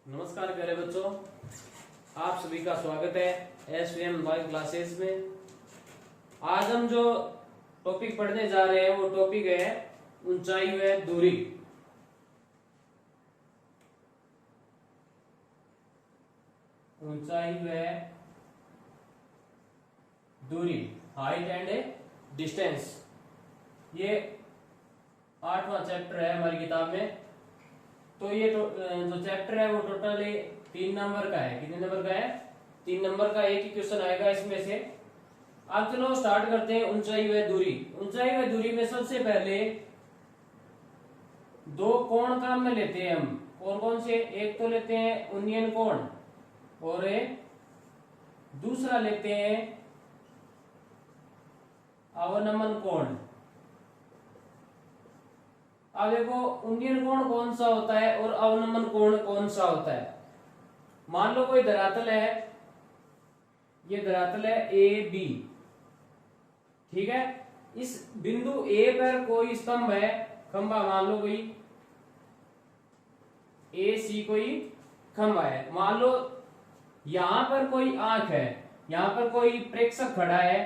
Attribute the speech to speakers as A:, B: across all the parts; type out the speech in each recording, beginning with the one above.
A: नमस्कार प्यारे बच्चों, आप सभी का स्वागत है एसवीएम लाइव क्लासेस में। आज हम जो टॉपिक पढ़ने जा रहे हैं वो टॉपिक है ऊंचाई व दूरी। ऊंचाई व दूरी, हाइट एंड डिस्टेंस। ये 8वां चैप्टर है हमारी किताब में। तो ये जो चैप्टर है वो टोटल 3 नंबर का है। कितने नंबर का है? 3 नंबर का। एक ही क्वेश्चन आएगा इसमें से। अब चलो स्टार्ट करते हैं ऊंचाई व दूरी। ऊंचाई व दूरी में सबसे पहले दो कोण काम में लेते हैं हम। कौन कौन से? एक तो लेते हैं उन्नयन कोण और दूसरा लेते हैं अवनमन कोण। अब देखो उन्नयन कोण कौन सा होता है और अवनमन कोण कौन सा होता है। मान लो कोई धरातल है, ये धरातल है ए बी, ठीक है। इस बिंदु ए पर कोई स्तंभ है, खंभा मान लो कोई ए सी कोई खंभा है। मान लो यहां पर कोई आंख है, यहां पर कोई प्रेक्षक खड़ा है।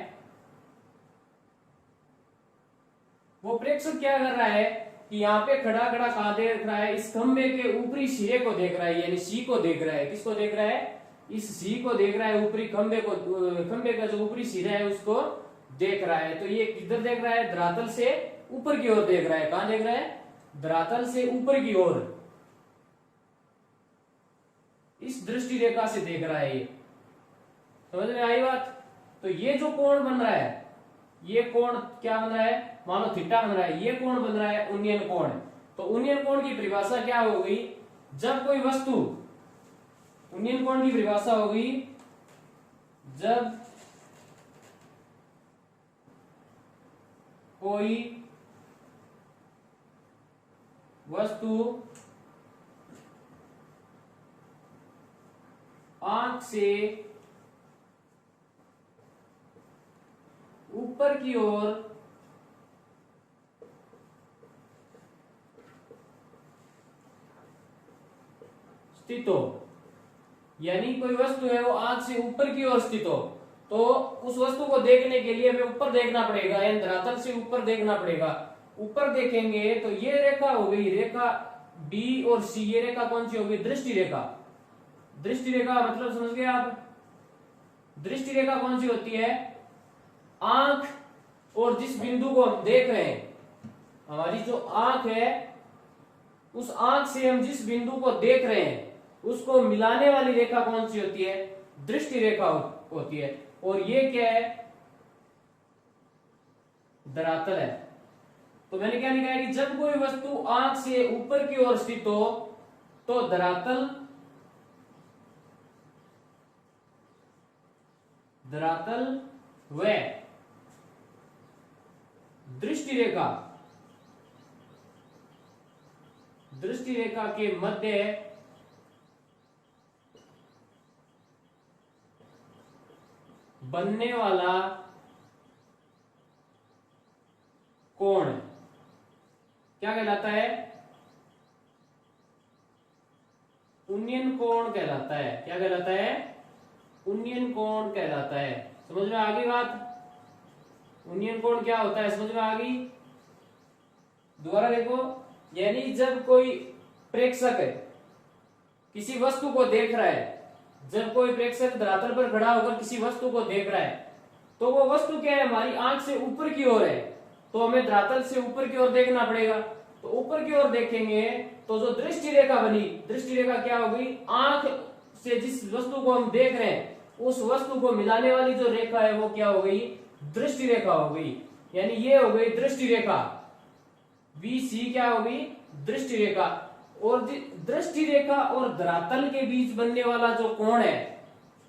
A: वो प्रेक्षक क्या कर रहा है कि यहाँ पे खड़ा खड़ा कहां देख रहा है? इस खंबे के ऊपरी सिरे को देख रहा है, यानी सी को देख रहा है। किसको देख रहा है? इस सी को देख रहा है, ऊपरी खंबे को। खंबे का जो ऊपरी सिरा है उसको देख रहा है। तो ये किधर देख रहा है? धरातल से ऊपर की ओर देख रहा है। कहां देख रहा है? धरातल से ऊपर की ओर, इस दृष्टि रेखा से देख रहा है। ये समझ में आई बात? तो ये जो कोण बन रहा है, ये कोण क्या बन रहा है? मानो थीटा बन रहा है। ये कोण बन रहा है उन्नयन कोण। तो उन्नयन कोण की परिभाषा क्या हो गई? जब कोई वस्तु, उन्नयन कोण की परिभाषा हो गई जब कोई वस्तु आंख से ऊपर की ओर स्थित हो, यानी कोई वस्तु है वो आंख से ऊपर की ओर स्थित हो, तो उस वस्तु को देखने के लिए हमें ऊपर देखना पड़ेगा, यानी धरातल से ऊपर देखना पड़ेगा। ऊपर देखेंगे तो ये रेखा हो गई, रेखा डी और सी। ये रेखा कौन सी होगी? दृष्टि रेखा। दृष्टि रेखा मतलब समझ गए आप? दृष्टि रेखा कौन सी होती है? आंख और जिस बिंदु को हम देख रहे हैं, हमारी जो आंख है, उस आंख से हम जिस बिंदु को देख रहे हैं उसको मिलाने वाली रेखा कौन सी होती है? दृष्टि रेखा होती है। और ये क्या है? धरातल है। तो मैंने क्या लिखा है कि जब कोई वस्तु आंख से ऊपर की ओर स्थित हो तो धरातल व दृष्टि रेखा के मध्य बनने वाला कोण क्या कहलाता है? उन्नयन कोण कहलाता है। क्या कहलाता है? उन्नयन कोण कहलाता है। समझ में आ गई बात? उन्नयन कोण क्या होता है? समझ में आ गई? दोबारा देखो, यानी जब कोई प्रेक्षक है किसी वस्तु को देख रहा है, जब कोई प्रेक्षक धरातल पर खड़ा होकर किसी वस्तु को देख रहा है, तो वो वस्तु क्या है? हमारी आंख से ऊपर की ओर है, तो हमें धरातल से ऊपर की ओर देखना पड़ेगा। तो ऊपर की ओर देखेंगे तो जो दृष्टि रेखा बनी, दृष्टि रेखा क्या होगी? आंख से जिस वस्तु को हम देख रहे हैं उस वस्तु को मिलाने वाली जो रेखा है वो क्या हो गई? दृष्टि रेखा हो गई। यानी ये हो गई दृष्टि रेखा। VC क्या हो गई? दृष्टि रेखा। और दृष्टि रेखा और धरातल के बीच बनने वाला जो कोण है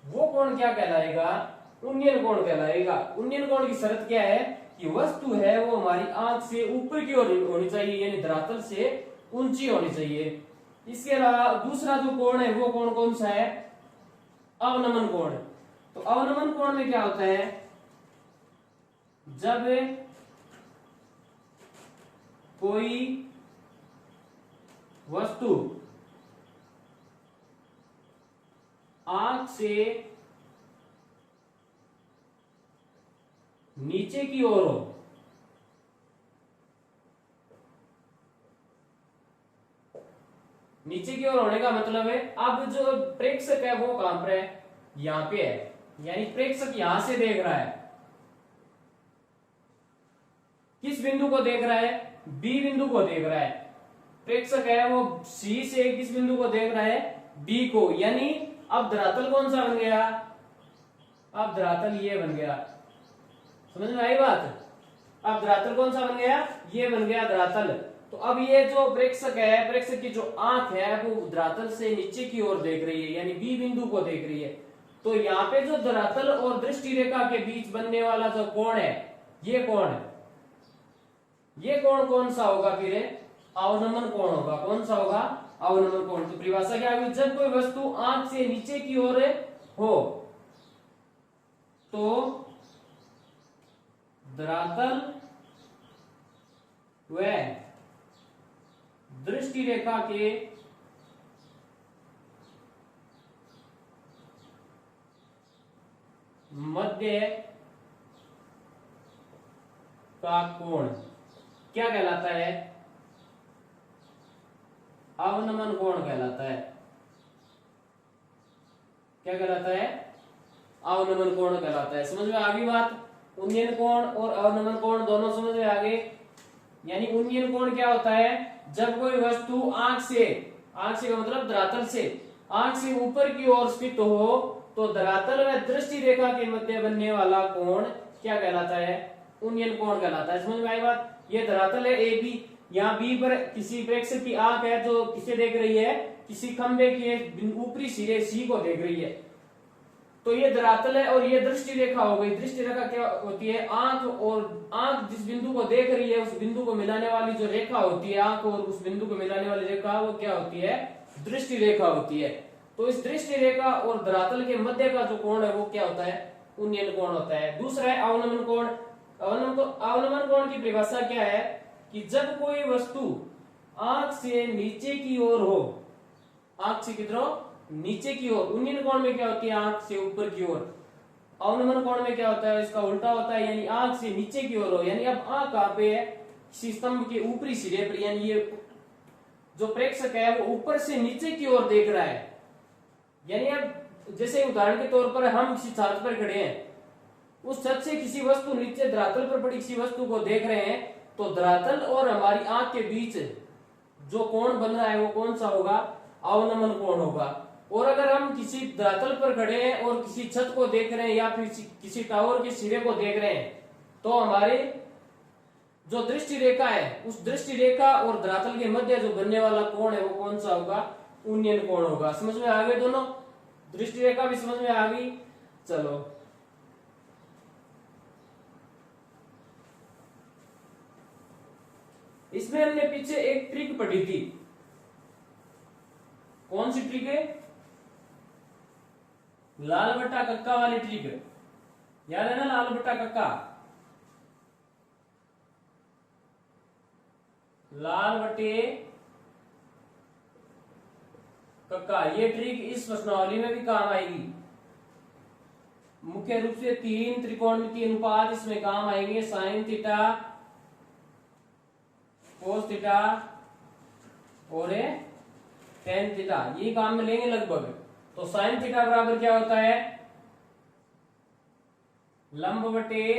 A: वो कोण क्या कहलाएगा? उन्नयन कोण कहलाएगा। उन्नयन कोण की शर्त क्या है कि वस्तु है वो हमारी आंख से ऊपर की ओर होनी चाहिए, यानी धरातल से ऊंची होनी चाहिए। इसके अलावा दूसरा जो कोण है वो कोण कौन सा है? अवनमन कोण। तो अवनमन कोण में क्या होता है? जब कोई वस्तु आंख से नीचे की ओर हो, नीचे की ओर होने का मतलब है अब जो प्रेक्षक है वो कहां पर है, यहां पे है, यानी प्रेक्षक यहां से देख रहा है, किस बिंदु को देख रहा है, बी बिंदु को देख रहा है। प्रेक्षक है वो सी से किस बिंदु को देख रहा है, बी को, यानी अब धरातल कौन सा बन गया, अब धरातल ये बन गया। समझ में आई बात? अब धरातल कौन सा बन गया, ये बन गया धरातल। तो अब ये जो प्रेक्षक है, प्रेक्षक की जो आंख है वो धरातल से नीचे की ओर देख रही है, यानी बी बिंदु को देख रही है। तो यहाँ पे जो धरातल और दृष्टि रेखा के बीच बनने वाला जो कोण है, ये कोण है, ये कोण कौन सा होगा, फिर अवनमन कोण होगा। कौन सा होगा, अवनमन कोण। तो परिभाषा क्या होगी, जब कोई वस्तु आंख से नीचे की ओर हो तो धरातल व दृष्टि रेखा के मध्य का कोण क्या कहलाता है, अवनमन कोण कहलाता है। क्या कहलाता है, अवनमन कोण कहलाता है। समझ में आ गई बात? उन्नयन कोण और अवनमन कोण दोनों समझ में आ गए। यानी उन्नयन कोण क्या होता है, जब कोई वस्तु आंख से का मतलब धरातल से, आंख से ऊपर की ओर स्थित हो तो धरातल व दृष्टि रेखा के मध्य बनने वाला कोण क्या कहलाता है, उन्नयन कोण कहलाता है। समझ में आई बात? ये धरातल है ए बी, यहाँ बी पर किसी प्रेक्षक की आंख है जो किसे देख रही है, किसी खंबे के ऊपरी सिरे सी को देख रही है। तो ये धरातल है और ये दृष्टि रेखा हो गई। दृष्टि रेखा क्या होती है, आंख और आंख जिस बिंदु को देख रही है उस बिंदु को मिलाने वाली जो रेखा होती है, आंख और उस बिंदु को मिलाने वाली रेखा, वो क्या होती है, दृष्टि रेखा होती है। तो इस दृष्टि रेखा और धरातल के मध्य का जो कोण है वो क्या होता है, उन्नयन कोण होता है। दूसरा है अवनमन कोण। अवनमन कोण की परिभाषा क्या है कि जब कोई वस्तु आंख से नीचे की ओर हो, आंख से किधर नीचे की ओर। उन्नयन कोण में क्या होती है, आंख से ऊपर की ओर। अवनमन कोण में क्या होता है, इसका उल्टा होता है, यानी आंख से नीचे की ओर हो। यानी अब आंख कहां पे है, किसी स्तंभ के ऊपरी सिरे पर, यानी ये जो प्रेक्षक है वो ऊपर से नीचे की ओर देख रहा है। यानी अब जैसे उदाहरण के तौर पर हम किसी छत पर खड़े हैं, उस छत से किसी वस्तु नीचे धरातल पर पड़ी किसी वस्तु को देख रहे हैं, तो धरातल और हमारी आंख के बीच जो कोण बन रहा है वो कौन सा होगा, अवनमन कोण होगा। और अगर हम किसी धरातल पर खड़े हैं और किसी छत को देख रहे हैं या फिर किसी टावर के सिरे को देख रहे हैं, तो हमारे जो दृष्टि रेखा है उस दृष्टि रेखा और धरातल के मध्य जो बनने वाला कोण है वो कौन सा होगा, उन्नयन कोण होगा। समझ में आ गए दोनों? दृष्टि रेखा भी समझ में आ गई। चलो इसमें हमने पीछे एक ट्रिक पढ़ी थी। कौन सी ट्रिक है, लाल बट्टा कक्का वाली ट्रिक है। याद है ना, लाल बट्टा कक्का, लाल बटे कक्का। ये ट्रिक इस प्रश्नावली में भी काम आएगी। मुख्य रूप से 3 त्रिकोणमितीय अनुपात इसमें काम आएंगे, साइन थीटा, कोस थीटा और टेन थीटा, ये काम में लेंगे लगभग। तो साइन थीटा बराबर क्या होता है, लंब बटे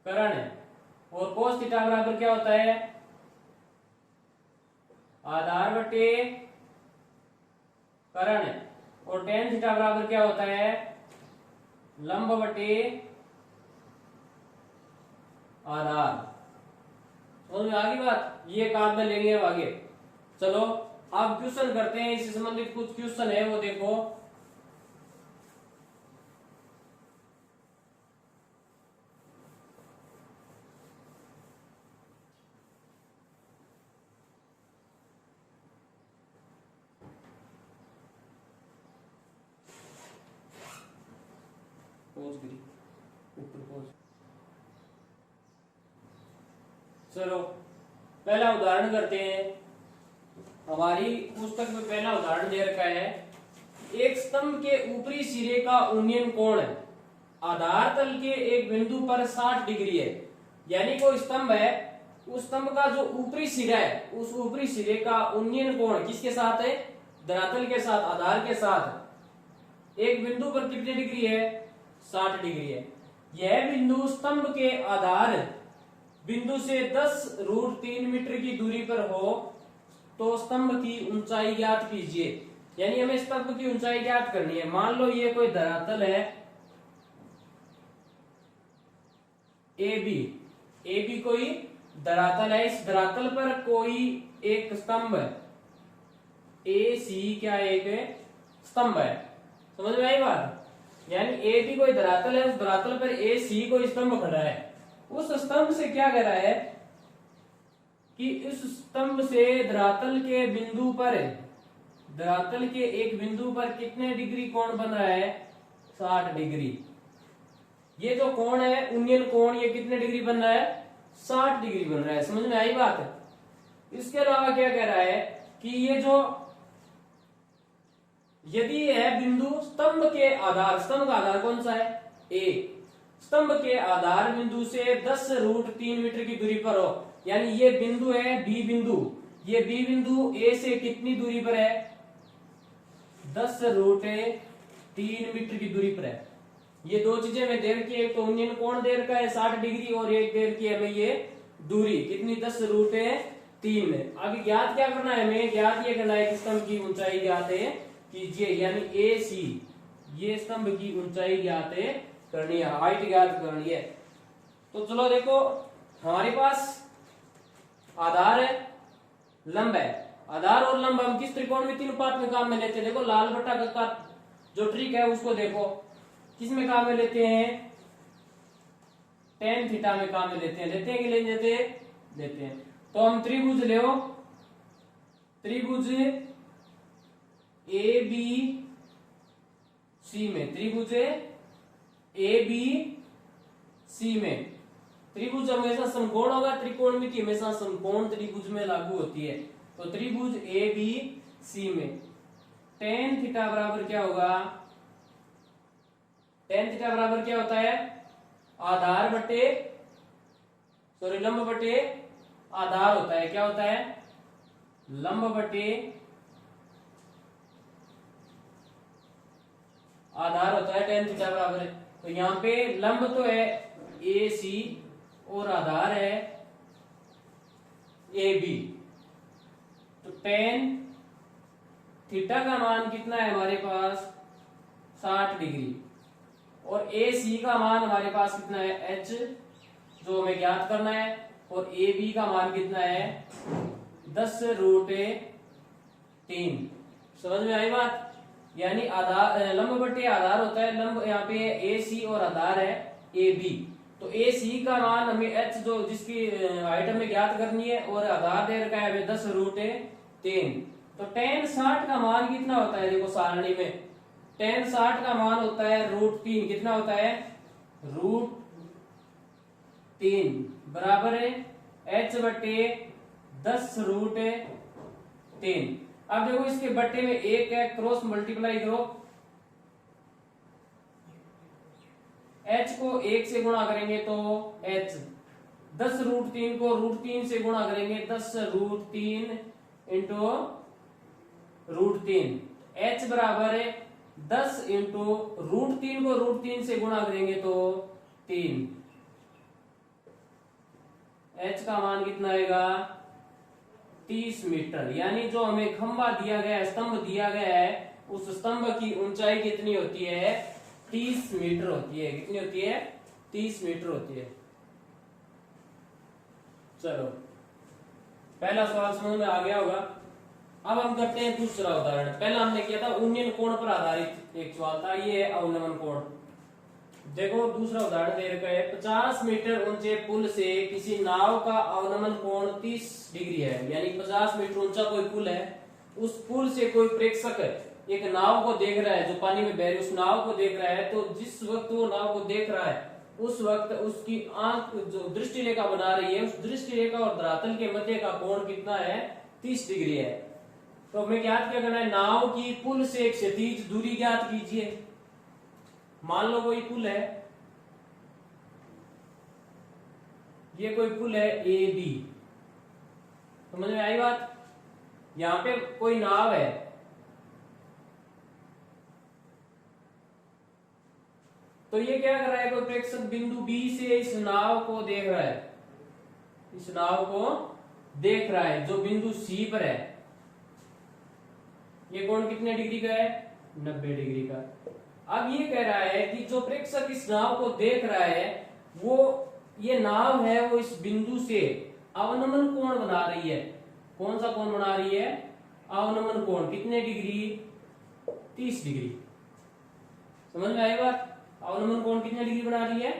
A: कर्ण, और कोस थीटा बराबर क्या होता है, आधार बटे कर्ण, और टेन थीटा बराबर क्या होता है, लंब बटे आधार। समझ में आ गई बात? ये काम में लेंगे अब आगे। चलो अब क्वेश्चन करते हैं, इससे संबंधित कुछ क्वेश्चन है वो देखो। ऊपर पहुंच। चलो पहला उदाहरण करते हैं। हमारी पुस्तक में पहला उदाहरण दे रखा है, एक स्तंभ के ऊपरी सिरे का उन्नयन कोण आधार तल के एक बिंदु पर 60 डिग्री है। यानी कोई स्तंभ है, उस स्तंभ का जो ऊपरी सिरा है, उस ऊपरी सिरे का उन्नयन कोण किसके साथ है? धरातल के साथ, आधार के साथ एक बिंदु पर कितनी डिग्री है? 60 डिग्री है। यह बिंदु स्तंभ के आधार बिंदु से 10√3 मीटर की दूरी पर हो तो स्तंभ की ऊंचाई ज्ञात कीजिए। यानी हमें स्तंभ की ऊंचाई ज्ञात करनी है। मान लो ये कोई धरातल है AB कोई धरातल है, इस धरातल पर कोई एक स्तंभ है AC, क्या एक स्तंभ है। समझ में आई बात? यानी AB कोई धरातल है, उस धरातल पर AC कोई स्तंभ खड़ा है। उस स्तंभ से क्या कह रहा है कि इस स्तंभ से धरातल के बिंदु पर, धरातल के एक बिंदु पर कितने डिग्री कोण बन रहा है? 60 डिग्री। ये जो कोण है उन्नयन कोण, ये कितने डिग्री बन रहा है? 60 डिग्री बन रहा है। समझ में आई बात? इसके अलावा क्या कह रहा है कि ये जो, यदि यह बिंदु स्तंभ के आधार, स्तंभ का आधार कौन सा है? A, स्तंभ के आधार बिंदु से 10√3 मीटर की दूरी पर हो, यानी ये बिंदु है B बिंदु, ये B बिंदु A से कितनी दूरी पर है? 10√3 मीटर की दूरी पर है। ये दो चीजें हमें दे रखी है, एक तो उन्नयन कोण दे रखा है 60 डिग्री और एक दे रखी है हमें ये दूरी कितनी? 10√3 में। आगे ज्ञात क्या करना है हमें? ज्ञात ये करना है कि स्तंभ की ऊंचाई ज्ञात है कीजिए, यानी AC, ये स्तंभ की ऊंचाई ज्ञात करनी है, हाइट ज्ञात करनी है। तो चलो देखो, हमारे पास आधार है, लंब है। आधार और लंब हम किस त्रिकोणमिति अनुपात में काम में लेते हैं? देखो लाल बट्टा का जो ट्रिक है उसको देखो, किस में काम में लेते हैं? tan थीटा में काम में लेते हैं। लेते हैं कि नहीं लेते? लेते हैं। तो हम त्रिभुज ले, त्रिभुज ABC में, त्रिभुज ABC में, त्रिभुज हमेशा समकोण होगा, त्रिकोणमिति हमेशा समकोण त्रिभुज में लागू होती है। तो त्रिभुज ABC में tan थीटा बराबर क्या होगा? tan थीटा बराबर क्या होता है? आधार बटे, सॉरी लंब बटे आधार होता है। क्या होता है? लंब बटे आधार होता है tan थीटा बराबर है। तो यहाँ पे लंब तो है AC और आधार है AB। तो tan थीटा का मान कितना है हमारे पास? 60 डिग्री। और AC का मान हमारे पास कितना है? H, जो हमें ज्ञात करना है। और AB का मान कितना है? 10√3। समझ में आई बात? यानी आधार, लंब बटे आधार होता है। लंब यहाँ पे AC और आधार है AB। तो AC का मान हमें H, जो जिसकी हाइट हमें ज्ञात करनी है, और आधार दे रखा है हमें 10√3। तो tan 60 का मान कितना होता है? देखो सारणी में tan 60 का मान होता है √3। कितना होता है? √3 बराबर है H बटे 10√3। अब देखो इसके बट्टे में एक है, क्रॉस मल्टीप्लाई करो, H को 1 से गुणा करेंगे तो H, 10√3 को √3 से गुणा करेंगे, 10√3 इंटू √3। H बराबर है 10 इंटू √3 को √3 से गुणा करेंगे तो 3। H का मान कितना आएगा? 30 मीटर। यानी जो हमें खंभा दिया गया है, स्तंभ दिया गया है, उस स्तंभ की ऊंचाई कितनी होती है? 30 मीटर होती है। कितनी होती है? 30 मीटर होती है। चलो, पहला सवाल समझ में आ गया होगा। अब हम करते हैं दूसरा उदाहरण। पहला हमने किया था उन्नयन कोण पर आधारित एक सवाल था, ये है अवनमन कोण। देखो दूसरा उदाहरण दे रखा है, 50 मीटर ऊंचे पुल से किसी नाव का अवनमन कोण 30 डिग्री है। यानी 50 मीटर ऊंचा कोई पुल है, उस पुल से कोई प्रेक्षक एक नाव को देख रहा है जो पानी में बह रही, उस नाव को देख रहा है। तो जिस वक्त वो नाव को देख रहा है उस वक्त उसकी आंख जो दृष्टि रेखा बना रही है, उस दृष्टि रेखा और धरातल के मध्य का कोण कितना है? 30 डिग्री है। तो हमें ज्ञात क्या करना है, नाव की पुल से क्षैतिज दूरी ज्ञात कीजिए। मान लो कोई पुल है, ये कोई पुल है ए बी, समझ में आई बात। यहां पे कोई नाव है, तो ये क्या कर रहा है, कोई प्रेक्षक बिंदु बी से इस नाव को देख रहा है, इस नाव को देख रहा है जो बिंदु सी पर है। ये कोण कितने डिग्री का है, 90 डिग्री का। अब ये कह रहा है कि जो प्रेक्षक इस नाव को देख रहा है, वो ये नाव है वो इस बिंदु से अवनमन कोण बना रही है। कौन सा कोण बना रही है, अवनमन कोण। कितने डिग्री, 30 डिग्री। समझ में आई बात। अवनमन कोण कितने डिग्री बना रही है,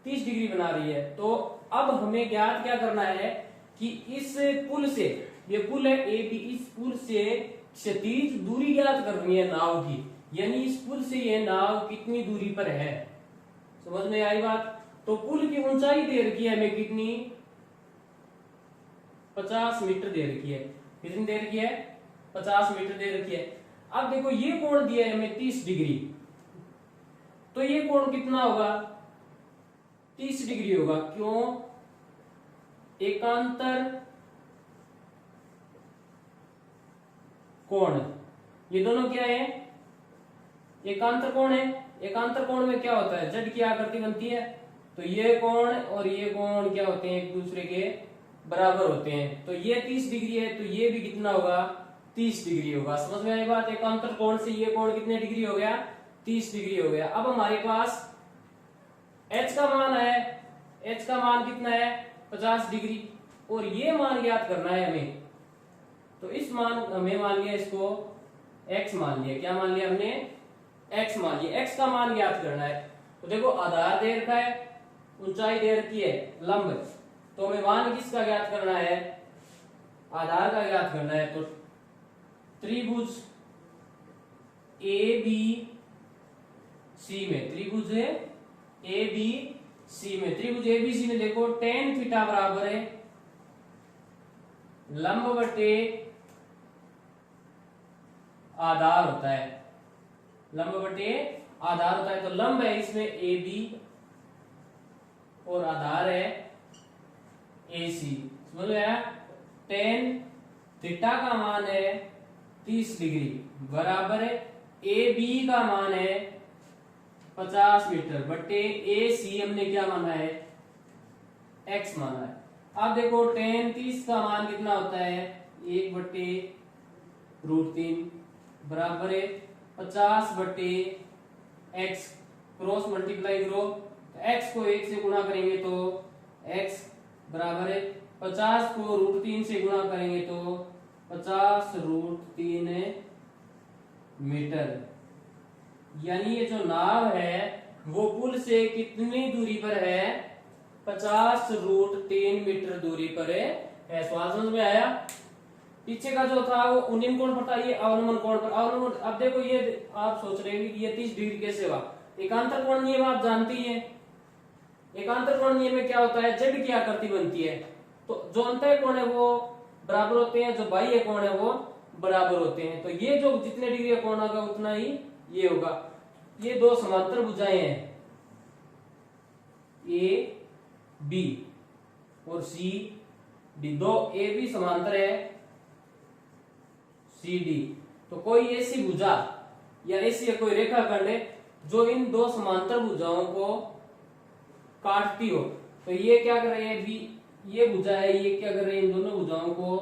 A: 30 डिग्री बना रही है। तो अब हमें ज्ञात क्या करना है कि इस पुल से, ये पुल है ए बी, इस पुल से क्षैतिज दूरी ज्ञात करनी है नाव की, यानी इस पुल से ये नाव कितनी दूरी पर है। समझ में आई बात। तो पुल की ऊंचाई दे रखी है हमें कितनी, 50 मीटर दे रखी है। कितनी दे रखी है, 50 मीटर दे रखी है। अब देखो ये कोण दिया है हमें 30 डिग्री, तो ये कोण कितना होगा, 30 डिग्री होगा। क्यों, एकांतर कोण, ये दोनों क्या है, एकांतर कोण है। एकांतर कोण में क्या होता है, जेड की आकृति बनती है, तो ये कोण और ये कोण क्या होते हैं, एक दूसरे के बराबर होते हैं। तो ये 30 डिग्री है, तो ये भी कितना होगा, 30 डिग्री होगा। समझ में आई बात। एकांतर कोण से ये कोण कितने डिग्री हो गया, 30 डिग्री हो गया। अब हमारे पास h का मान है, h का मान कितना है, 50 डिग्री, और ये मान ज्ञात करना है हमें। तो इस मान हमें मान लिया, इसको x मान लिया। क्या मान लिया हमने, x मान लिया। x का मान ज्ञात करना है। तो देखो आधार दे रखा है, ऊंचाई दे रखी है लंब, तो हमें मान किसका ज्ञात करना है, आधार का ज्ञात करना है। तो त्रिभुज ए बी सी में, त्रिभुज है ए बी सी में, त्रिभुज ए बी सी में देखो tan थीटा बराबर है लंब बटे आधार होता है, लंब बटे आधार होता है। तो लंब है इसमें ए बी और आधार है ए सी। समझ में आया। tan थीटा का मान है 30 डिग्री बराबर है ए बी का मान है 50 मीटर बटे ए सी हमने क्या माना है, x माना है। अब देखो tan 30 का मान कितना होता है, 1 बटे √3 बराबर है 50 बटे x, क्रॉस मल्टीप्लाई करो, तो x को 1 से गुणा करेंगे तो x बराबर है 50 को √3 से गुणा करेंगे तो 50 √3 मीटर। यानी ये जो नाव है वो पुल से कितनी दूरी पर है, 50 √3 मीटर दूरी पर है। सवाल समझ में आया। पीछे का जो था वो उन्नयन कोण पर था, ये अवनमन कोण पर। अवनमन, अब देखो ये आप सोच रहे हैं कि ये 30 डिग्री कैसे हुआ। एकांतर कोण नियम आप जानते ही हैं। एकांतर कोण नियम में क्या होता है, जेड की आकृति बनती है, तो जो अंतः कोण है वो बराबर होते हैं, जो बाह्य कोण है वो बराबर होते हैं। तो ये जो जितने डिग्री का कोण होगा उतना ही ये होगा। ये दो समांतर भुजाएं हैं ए बी और सी डी, दो ए बी समांतर है सी डी। तो कोई ऐसी भुजा या ऐसी कोई रेखाखंड है जो इन दो समांतर भुजाओं को काटती हो, तो ये क्या कर रही है, बी ये भुजा है, ये क्या कर रही है, इन दोनों भुजाओं को,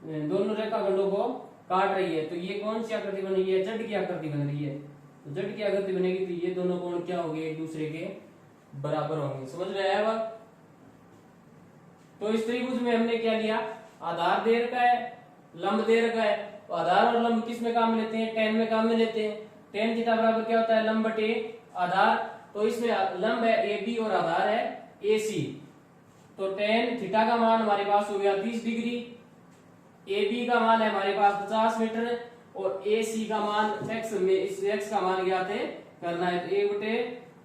A: दोनों रेखाखंडों को काट रही है। तो ये कौन सी आकृति बन रही है, जड़ की आकृति बन रही है। तो जड़ की आकृति बनेगी तो ये दोनों कोण क्या होंगे, एक दूसरे के बराबर होंगे। समझ में आया बात। तो इस त्रिभुज में हमने क्या लिया, आधार दे रखा है, लंब दे रखा है। तो आधार और लंब किस में काम में लेते हैं, tan में काम में लेते हैं। tan थीटा बराबर क्या होता है, लंब बटे आधार। तो इसमें लंब है ए बी और आधार है ए सी। तो tan थीटा का मान हमारे पास हो गया 30 डिग्री, ए बी का मान है हमारे पास 50 मीटर और ए सी का मान x में, इस x का मान ज्ञात है करना है। तो 1 बटे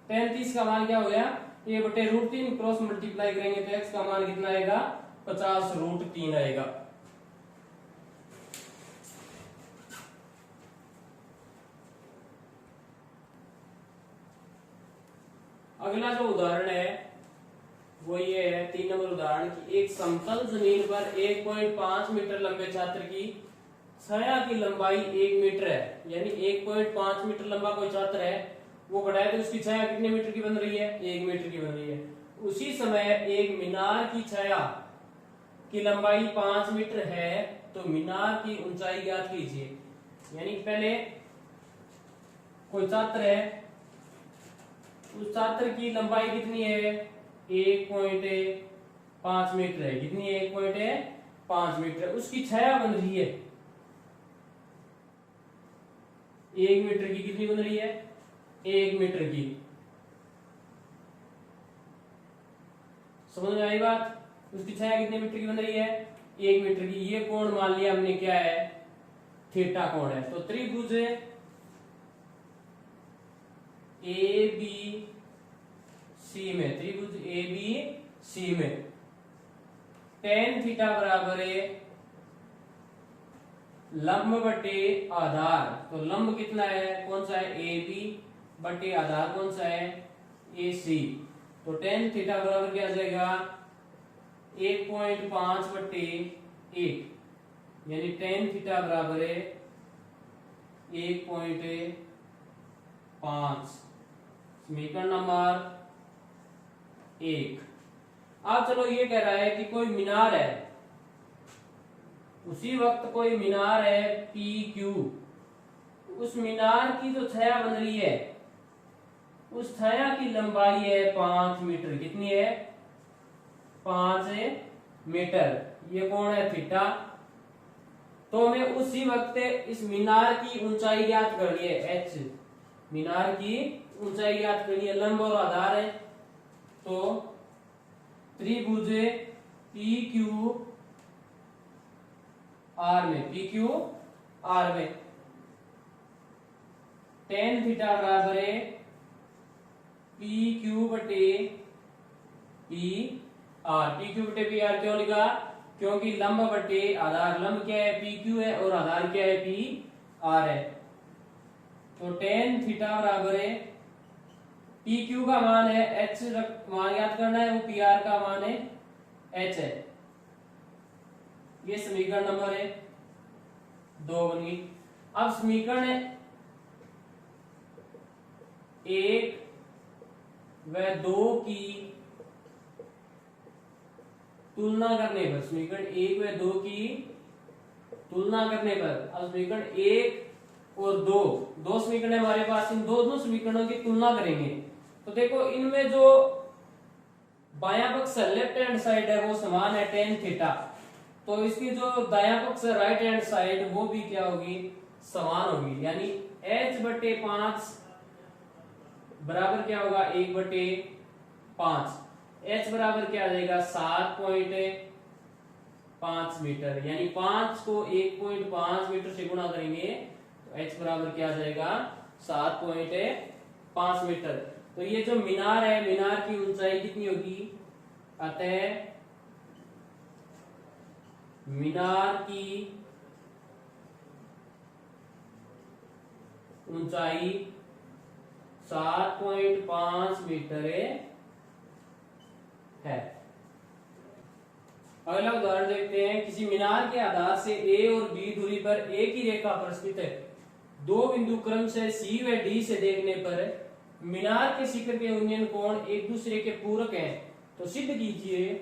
A: tan 30 का मान क्या हो गया, 1 बटे √3, क्रॉस मल्टीप्लाई करेंगे तो x का मान कितना आएगा, 50 √3 आएगा। अगला जो उदाहरण है वो ये है 3 नंबर उदाहरण की एक समतल जमीन पर 1.5 मीटर लंबे छात्र की छाया की लंबाई 1 मीटर है, यानी 1.5 मीटर लंबा कोई छात्र है, वो खड़ा है, तो उसकी छाया कितने मीटर की बन रही है? 1 मीटर की बन रही है। उसी समय एक मीनार की छाया की लंबाई 5 मीटर है, तो मीनार की ऊंचाई ज्ञात कीजिए। यानी पहले कोई छात्र है, उस छात्र की लंबाई कितनी है? 1.5 मीटर है। कितनी है? 1.5 मीटर। उसकी छाया बन रही है 1 मीटर की। कितनी बन रही है? 1 मीटर की। समझ में आई बात? उसकी छाया कितने मीटर की बन रही है? 1 मीटर की। ये कोण मान लिया हमने क्या है? थीटा कोण है। तो त्रिभुज ए बी सी में, त्रिभुज ए बी सी में tan थीटा बराबर है लंब बटे आधार। तो लंब कितना है? कौन सा है? ए बी बटे आधार कौन सा है? ए सी। तो tan थीटा बराबर क्या आ जाएगा? 1.5 बटे 1, यानी tan थीटा बराबर है 1.5। समीकरण नंबर 1। अब चलो ये कह रहा है कि कोई मीनार है, उसी वक्त कोई मीनार है पी क्यू, उस मीनार की जो छाया बन रही है उस छाया की लंबाई है 5 मीटर। कितनी है? 5 मीटर। ये कौन है? थीटा। तो हमें उसी वक्त इस मीनार की ऊंचाई ज्ञात करनी है, एच। मीनार की ऊंचाई ज्ञात करनी है, लंब और आधार है। तो त्रिभुज पी क्यू आर में, पी क्यू आर में tan थीटा बराबर है पी क्यू बटे पी आर। पी क्यू बटे पी आर क्यों लिखा? क्योंकि लंब बटे आधार, लंब क्या है? पी क्यू है, और आधार क्या है? पी आर है। तो tan थीटा बराबर है पी क्यू का मान है एच, मान याद करना है, वो पी आर का मान है एच है। ये समीकरण नंबर है 2 बन गई। अब समीकरण 1 व 2 की तुलना करने पर, समीकरण 1 व 2 की तुलना करने पर, अब समीकरण 1 और 2 समीकरण है हमारे पास, इन दोनों समीकरणों की तुलना करेंगे। तो देखो इनमें जो बायां पक्ष लेफ्ट हैंड साइड है वो समान है tan थीटा, तो इसकी जो दायां पक्ष राइट हैंड साइड वो भी क्या होगी? समान होगी। यानी h बटे 5 बराबर क्या होगा? 1 बटे 5। h बराबर क्या आ जाएगा? 7.5 मीटर। यानी 5 को 1.5 मीटर से गुणा करेंगे तो h बराबर क्या आ जाएगा? 7.5 मीटर। तो ये जो मीनार है, मीनार की ऊंचाई कितनी होगी? अतः मीनार की ऊंचाई 7.5 मीटर है। अगला उदाहरण देखते हैं। किसी मीनार के आधार से ए और बी दूरी पर एक ही रेखा पर स्थित है, दो बिंदु क्रमशः सी व डी से देखने पर मीनार के शिखर के उन्नयन कोण एक दूसरे के पूरक हैं, तो सिद्ध कीजिए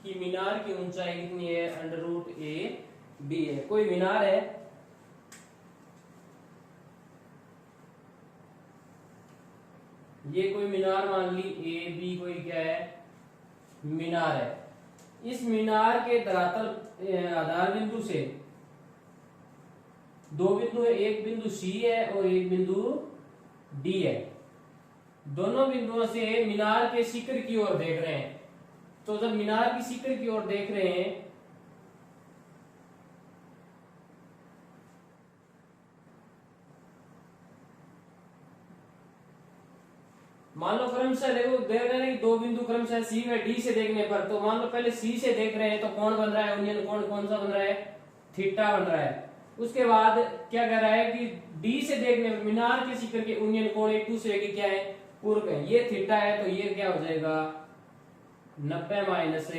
A: कि मीनार की ऊंचाई कितनी है? √a b है। कोई मीनार है, ये कोई मीनार मान ली ए बी, कोई क्या है? मीनार है। इस मीनार के धरातल आधार बिंदु से दो बिंदु है, एक बिंदु सी है और एक बिंदु डी है। दोनों बिंदुओं से मीनार के शिखर की ओर देख रहे हैं। तो जब मीनार की शिखर की ओर देख रहे हैं मान लो क्रमशः देखो देख रहे हैं कि दो बिंदु क्रमशः सी व डी से देखने पर, तो मान लो पहले सी से देख रहे हैं तो कौन बन रहा है? उन्नयन कोण कौन सा बन रहा है? थीटा बन रहा है। उसके बाद क्या कह रहा है कि डी से देखने पर मीनार के शिखर के उन्नयन कोण एक दूसरे के क्या है? पूर्व है, ये थीटा है तो ये क्या हो जाएगा 90 माइनस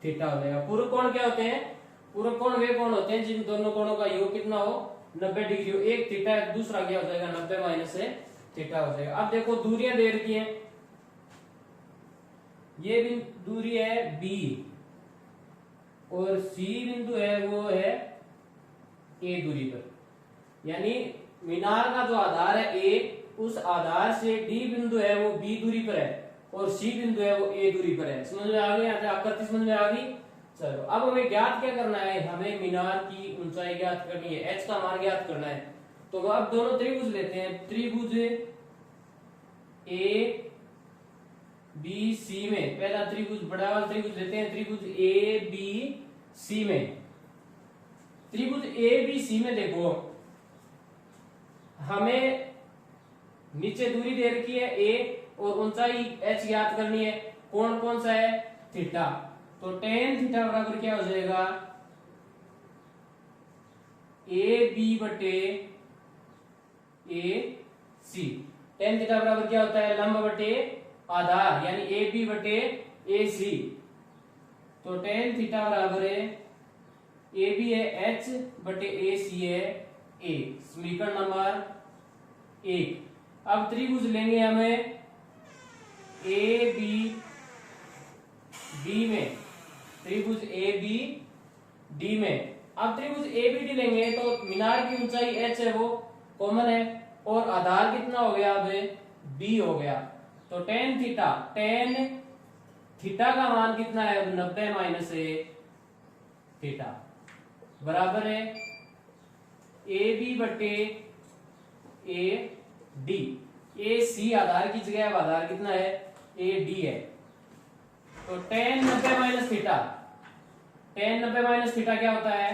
A: थीटा हो जाएगा। पूर्व कोण क्या होते हैं, पूर्व कोण वे कोण होते हैं जिन दोनों कोणों का योग कितना हो 90 डिग्री हो। एक थीटा है, दूसरा क्या हो जाएगा 90 माइनस थीटा हो जाएगा। अब देखो दूरियां दे रखी हैं, ये भी दूरी है बी और सी बिंदु है वो है ए दूरी पर, यानी मीनार का जो आधार है ए, उस आधार से डी बिंदु है वो बी दूरी पर है और सी बिंदु है वो ए दूरी पर है। समझ में आ गई, आकृति समझ में आ गई। चलो अब हमें ज्ञात क्या करना है, हमें मीनार की ऊंचाई ज्ञात करनी है, एच का मान ज्ञात करना है। तो अब दोनों त्रिभुज लेते हैं, त्रिभुज ए बी सी में, पहला त्रिभुज बड़ा वाला त्रिभुज लेते हैं, त्रिभुज ए बी सी में। त्रिभुज ए बी सी में देखो हमें नीचे दूरी दे रखी है ए और ऊंचाई एच ज्ञात करनी है। कोण कौन सा है थीटा, तो टेन थीटा बराबर क्या हो जाएगा ए बी बटे ए सी। टेन थीटा बराबर क्या होता है लंब बटे आधार, यानी ए बी बटे ए सी। तो टेन थीटा बराबर है ए बी है एच बटे ए सी है ए। समीकरण नंबर 1। अब त्रिभुज लेंगे हमें ए बी डी में, त्रिभुज ए बी डी में। अब त्रिभुज ए बी डी लेंगे तो मीनार की ऊंचाई एच है वो कॉमन है और आधार कितना हो गया अब बी हो गया। तो टेन थीटा का मान कितना है 90 माइनस थीटा बराबर है ए बी बटे ए डी। ए सी आधार की जगह अब आधार कितना है ए डी है। तो ten 90 minus theta, ten 90 minus theta क्या होता है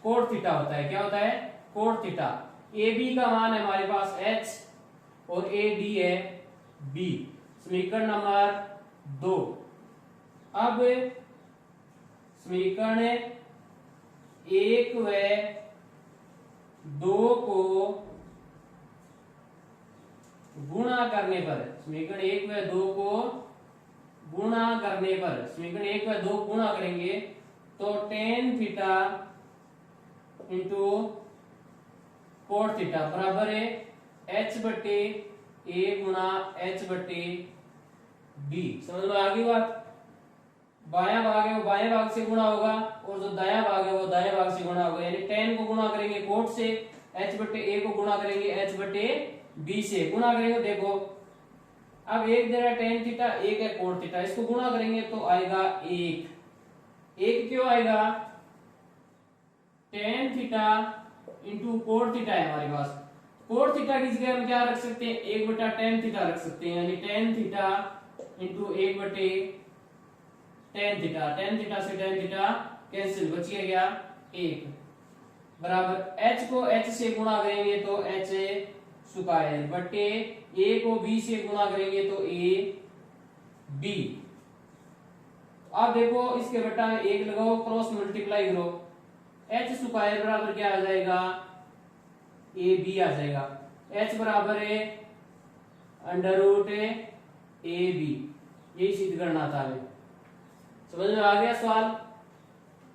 A: कोट थीटा होता है। क्या होता है कोट थीटा। ए बी का मान है हमारे पास एच और ए डी है बी। समीकरण नंबर 2। अब समीकरण 1 व 2 को गुणा करने पर, समीकरण 1 व 2 को गुणा करने पर, समीकरण 1 व 2 गुणा करेंगे तो tan theta into cot theta बराबर है एच बटे ए गुणा एच बटे बी। समझ में आ गई बात। बायां भाग है वो बाएं भाग से गुणा होगा और जो दायां भाग है वो दाएं भाग से गुणा होगा, यानी टेन को गुणा करेंगे कोट से, एच बटे ए को गुणा करेंगे एच बटे बी से। गुणा करेंगे देखो अब एक दे रहा है टेन थीटा, एक है कोट थीटा, इसको गुणा करेंगे तो आएगा एक क्यों आएगा tan theta into cot theta है हमारे पास। कोट थीटा की जगह हम क्या रख सकते हैं 1 बटा टेन थीटा रख सकते हैं, यानी टेन थीटा इंटू 1 बटे टेन थीटा। टेन थीटा से टेन थीटा कैंसिल, बच गया 1 बराबर एच को एच से गुणा करेंगे तो एच स्क्वायर बटे ए को बी से गुणा करेंगे तो ए बी। अब देखो इसके बटा में 1 लगाओ, क्रॉस मल्टीप्लाई करो, एच स्क्वायर बराबर क्या आ जाएगा ए बी आ जाएगा। एच बराबर है अंडर रूट ए बी, यही सिद्ध करना था हमें। समझ में आ गया सवाल।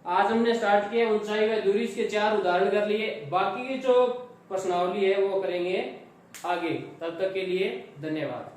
A: आज हमने स्टार्ट किया ऊंचाई व दूरी, इसके 4 उदाहरण कर लिए, बाकी की जो प्रश्नावली है वो करेंगे आगे। तब तक के लिए धन्यवाद।